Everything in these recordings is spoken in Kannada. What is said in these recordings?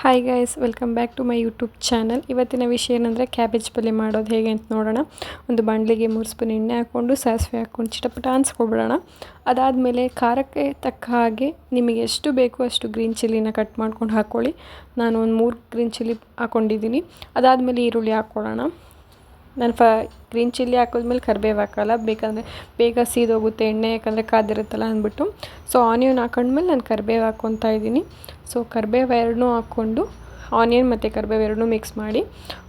Hi guys, welcome back to my YouTube channel. ಇವತ್ತಿನ ವಿಷಯ ಏನಂದರೆ ಕ್ಯಾಬೇಜ್ ಪಲ್ಯ ಮಾಡೋದು ಹೇಗೆ ಅಂತ ನೋಡೋಣ. ಒಂದು ಬಾಣಲಿಗೆ 3 ಸ್ಪೂನ್ ಎಣ್ಣೆ ಹಾಕ್ಕೊಂಡು ಸಾಸಿವೆ ಹಾಕ್ಕೊಂಡು ಚಿಟಪಟ ಅನ್ಸ್ಕೊಬಿಡೋಣ. ಅದಾದಮೇಲೆ ಖಾರಕ್ಕೆ ತಕ್ಕ ಹಾಗೆ ನಿಮಗೆ ಎಷ್ಟು ಬೇಕೋ ಅಷ್ಟು ಗ್ರೀನ್ ಚಿಲ್ಲಿನ ಕಟ್ ಮಾಡ್ಕೊಂಡು ಹಾಕ್ಕೊಳ್ಳಿ. ನಾನು ಒಂದು 3 ಗ್ರೀನ್ ಚಿಲ್ಲಿ ಹಾಕ್ಕೊಂಡಿದ್ದೀನಿ. ಅದಾದಮೇಲೆ ಈರುಳ್ಳಿ ಹಾಕ್ಕೊಳ್ಳೋಣ. ನಾನು ಗ್ರೀನ್ ಚಿಲ್ಲಿ ಹಾಕಿದ್ಮೇಲೆ ಕರಿಬೇವು ಹಾಕೋಲ್ಲ, ಬೇಕಂದರೆ ಬೇಗ ಸೀದೋಗುತ್ತೆ ಎಣ್ಣೆ, ಯಾಕಂದರೆ ಕಾದಿರುತ್ತಲ್ಲ ಅಂದ್ಬಿಟ್ಟು. ಸೊ ಆನಿಯನ್ ಹಾಕೊಂಡ್ಮೇಲೆ ನಾನು ಕರಿಬೇವು ಹಾಕ್ಕೊತಾ ಇದ್ದೀನಿ. ಸೊ ಕರಿಬೇವು ಎರಡನ್ನೂ ಹಾಕ್ಕೊಂಡು ಆನಿಯನ್ ಮತ್ತು ಕರಿಬೇವು ಎರಡನ್ನೂ ಮಿಕ್ಸ್ ಮಾಡಿ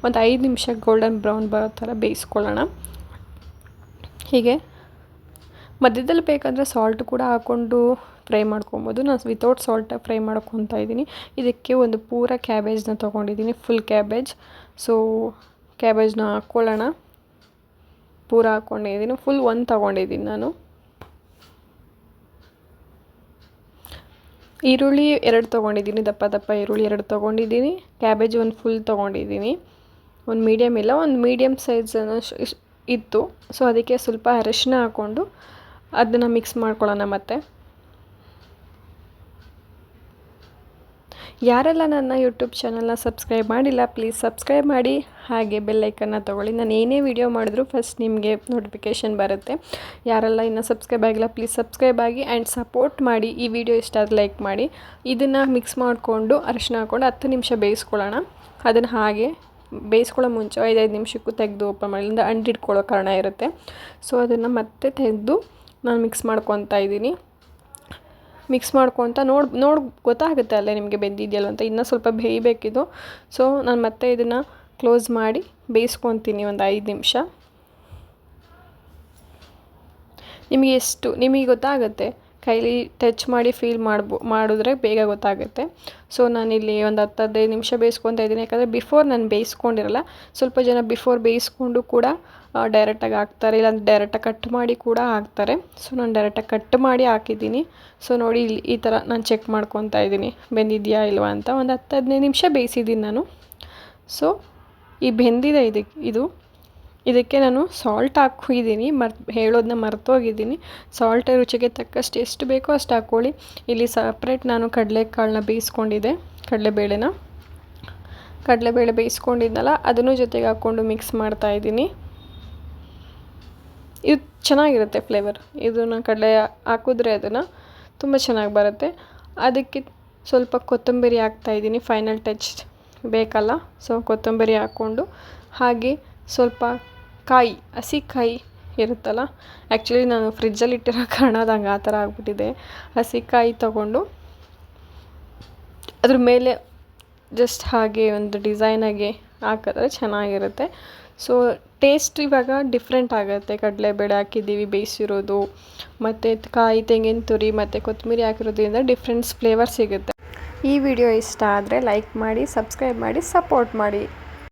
ಒಂದು 5 ನಿಮಿಷ ಗೋಲ್ಡನ್ ಬ್ರೌನ್ ಬರೋ ಥರ ಬೇಯಿಸ್ಕೊಳ್ಳೋಣ. ಹೀಗೆ ಮಧ್ಯದಲ್ಲಿ ಬೇಕಂದರೆ ಸಾಲ್ಟ್ ಕೂಡ ಹಾಕ್ಕೊಂಡು ಫ್ರೈ ಮಾಡ್ಕೊಬೋದು. ನಾನು ವಿತೌಟ್ ಸಾಲ್ಟ್ ಫ್ರೈ ಮಾಡ್ಕೊತಾ ಇದ್ದೀನಿ. ಇದಕ್ಕೆ ಒಂದು ಪೂರ ಕ್ಯಾಬೇಜ್ನ ತೊಗೊಂಡಿದ್ದೀನಿ, ಫುಲ್ ಕ್ಯಾಬೇಜ್. ಸೊ ಕ್ಯಾಬೇಜ್ನ ಹಾಕ್ಕೊಳ್ಳೋಣ. ಪೂರ ಹಾಕ್ಕೊಂಡಿದ್ದೀನಿ, ಫುಲ್ 1 ತೊಗೊಂಡಿದ್ದೀನಿ ನಾನು. ಈರುಳ್ಳಿ 2 ತೊಗೊಂಡಿದ್ದೀನಿ, ದಪ್ಪ ದಪ್ಪ ಈರುಳ್ಳಿ 2 ತೊಗೊಂಡಿದ್ದೀನಿ. ಕ್ಯಾಬೇಜ್ ಒಂದು ಫುಲ್ ತೊಗೊಂಡಿದ್ದೀನಿ, ಒಂದು ಮೀಡಿಯಮ್ ಇಲ್ಲ, ಒಂದು ಮೀಡಿಯಮ್ ಸೈಜ್ ಇತ್ತು. ಸೊ ಅದಕ್ಕೆ ಸ್ವಲ್ಪ ಅರಿಶಿನ ಹಾಕ್ಕೊಂಡು ಅದನ್ನು ಮಿಕ್ಸ್ ಮಾಡ್ಕೊಳ್ಳೋಣ. ಮತ್ತು ಯಾರೆಲ್ಲ ನನ್ನ ಯೂಟ್ಯೂಬ್ ಚಾನಲ್ನ ಸಬ್ಸ್ಕ್ರೈಬ್ ಮಾಡಿಲ್ಲ, ಪ್ಲೀಸ್ ಸಬ್ಸ್ಕ್ರೈಬ್ ಮಾಡಿ, ಹಾಗೆ ಬೆಲ್ಲೈಕನ್ನ ತೊಗೊಳ್ಳಿ. ನಾನು ಏನೇ ವಿಡಿಯೋ ಮಾಡಿದ್ರು ಫಸ್ಟ್ ನಿಮಗೆ ನೋಟಿಫಿಕೇಷನ್ ಬರುತ್ತೆ. ಯಾರೆಲ್ಲ ಇನ್ನೂ ಸಬ್ಸ್ಕ್ರೈಬ್ ಆಗಿಲ್ಲ, ಪ್ಲೀಸ್ ಸಬ್ಸ್ಕ್ರೈಬ್ ಆಗಿ ಆ್ಯಂಡ್ ಸಪೋರ್ಟ್ ಮಾಡಿ. ಈ ವಿಡಿಯೋ ಇಷ್ಟ ಆದರೆ ಲೈಕ್ ಮಾಡಿ. ಇದನ್ನು ಮಿಕ್ಸ್ ಮಾಡಿಕೊಂಡು ಅರಿಶಿನ ಹಾಕ್ಕೊಂಡು 10 ನಿಮಿಷ ಬೇಯಿಸ್ಕೊಳ್ಳೋಣ. ಅದನ್ನು ಹಾಗೆ ಬೇಯಿಸ್ಕೊಳ್ಳೋ ಮುಂಚೆ 5 ನಿಮಿಷಕ್ಕೂ ತೆಗೆದು ಓಪನ್ ಮಾಡಿದಿಂದ ಅಂಟಿಟ್ಕೊಳ್ಳೋ ಕಾರಣ ಇರುತ್ತೆ. ಸೊ ಅದನ್ನು ಮತ್ತೆ ತೆಗೆದು ನಾನು ಮಿಕ್ಸ್ ಮಾಡ್ಕೊತಾ ಇದ್ದೀನಿ. ಮಿಕ್ಸ್ ಮಾಡ್ಕೊತ ನೋಡಿ ಗೊತ್ತಾಗುತ್ತೆ ಅಲ್ಲೇ ನಿಮಗೆ ಬೆಂದಿದೆಯಲ್ಲ ಅಂತ. ಇನ್ನೂ ಸ್ವಲ್ಪ ಬೇಯಬೇಕಿದು. ಸೊ ನಾನು ಮತ್ತೆ ಇದನ್ನು ಕ್ಲೋಸ್ ಮಾಡಿ ಬೇಯಿಸ್ಕೊತೀನಿ ಒಂದು 5 ನಿಮಿಷ. ನಿಮಗೆ ಗೊತ್ತಾಗುತ್ತೆ, ಕೈಲಿ ಟಚ್ ಮಾಡಿ ಫೀಲ್ ಮಾಡಿದ್ರೆ ಬೇಗ ಗೊತ್ತಾಗುತ್ತೆ. ಸೊ ನಾನಿಲ್ಲಿ ಒಂದು 10-15 ನಿಮಿಷ ಬೇಯಿಸ್ಕೊತಾ ಇದ್ದೀನಿ. ಯಾಕಂದರೆ ಬಿಫೋರ್ ನಾನು ಬೇಯಿಸ್ಕೊಂಡಿರಲ್ಲ. ಸ್ವಲ್ಪ ಜನ ಬಿಫೋರ್ ಬೇಯಿಸ್ಕೊಂಡು ಕೂಡ ಡೈರೆಕ್ಟಾಗಿ ಹಾಕ್ತಾರೆ, ಇಲ್ಲಾಂದ್ರೆ ಡೈರೆಕ್ಟಾಗಿ ಕಟ್ ಮಾಡಿ ಕೂಡ ಹಾಕ್ತಾರೆ. ಸೊ ನಾನು ಡೈರೆಕ್ಟಾಗಿ ಕಟ್ ಮಾಡಿ ಹಾಕಿದ್ದೀನಿ. ಸೊ ನೋಡಿ ಇಲ್ಲಿ ಈ ಥರ ನಾನು ಚೆಕ್ ಮಾಡ್ಕೊತಾ ಇದ್ದೀನಿ ಬೆಂದಿದೆಯಾ ಇಲ್ವಾ ಅಂತ. ಒಂದು 10-15 ನಿಮಿಷ ಬೇಯಿಸಿದ್ದೀನಿ ನಾನು. ಸೊ ಈ ಬೆಂದಿದೆ ಇದಕ್ಕೆ ನಾನು ಸಾಲ್ಟ್ ಹಾಕಿದ್ದೀನಿ, ಹೇಳೋದನ್ನ ಮರ್ತೋಗಿದ್ದೀನಿ. ಸಾಲ್ಟ್ ರುಚಿಗೆ ತಕ್ಕಷ್ಟು ಎಷ್ಟು ಬೇಕೋ ಅಷ್ಟು ಹಾಕ್ಕೊಳ್ಳಿ. ಇಲ್ಲಿ ಸಪ್ರೇಟ್ ನಾನು ಕಡಲೆಕಾಳನ್ನ ಬೇಯಿಸ್ಕೊಂಡಿದ್ದೆ, ಕಡಲೆಬೇಳೆ ಬೇಯಿಸ್ಕೊಂಡಿದ್ನಲ್ಲ ಅದನ್ನು ಜೊತೆಗೆ ಹಾಕ್ಕೊಂಡು ಮಿಕ್ಸ್ ಮಾಡ್ತಾಯಿದ್ದೀನಿ. ಇದು ಚೆನ್ನಾಗಿರುತ್ತೆ ಫ್ಲೇವರ್. ಇದನ್ನು ಕಡಲೆ ಹಾಕಿದ್ರೆ ಅದನ್ನು ತುಂಬ ಚೆನ್ನಾಗಿ ಬರುತ್ತೆ. ಅದಕ್ಕೆ ಸ್ವಲ್ಪ ಕೊತ್ತಂಬರಿ ಹಾಕ್ತಾಯಿದ್ದೀನಿ, ಫೈನಲ್ ಟಚ್ ಬೇಕಲ್ಲ. ಸೊ ಕೊತ್ತಂಬರಿ ಹಾಕ್ಕೊಂಡು ಹಾಗೆ ಸ್ವಲ್ಪ ಹಸಿ ಕಾಯಿ ಇರುತ್ತಲ್ಲ, ಆ್ಯಕ್ಚುಲಿ ನಾನು ಫ್ರಿಜ್ಜಲ್ಲಿ ಇಟ್ಟಿರೋ ಕಾರಣ ಅದು ಹಂಗೆ ಆ ಥರ ಆಗಿಬಿಟ್ಟಿದೆ. ಹಸಿ ಕಾಯಿ ತೊಗೊಂಡು ಅದ್ರ ಮೇಲೆ ಜಸ್ಟ್ ಹಾಗೆ ಒಂದು ಡಿಸೈನಾಗೆ ಹಾಕಿದ್ರೆ ಚೆನ್ನಾಗಿರುತ್ತೆ. ಸೊ ಟೇಸ್ಟ್ ಇವಾಗ ಡಿಫ್ರೆಂಟ್ ಆಗುತ್ತೆ. ಕಡಲೆಬೇಳೆ ಹಾಕಿದ್ದೀವಿ ಬೇಯಿಸಿರೋದು, ಮತ್ತು ಕಾಯಿ, ತೆಂಗಿನ ತುರಿ ಮತ್ತು ಕೊತ್ತಂಬರಿ ಹಾಕಿರೋದ್ರಿಂದ ಡಿಫ್ರೆಂಟ್ ಫ್ಲೇವರ್ ಸಿಗುತ್ತೆ. ಈ ವಿಡಿಯೋ ಇಷ್ಟ ಆದರೆ ಲೈಕ್ ಮಾಡಿ, ಸಬ್ಸ್ಕ್ರೈಬ್ ಮಾಡಿ, ಸಪೋರ್ಟ್ ಮಾಡಿ.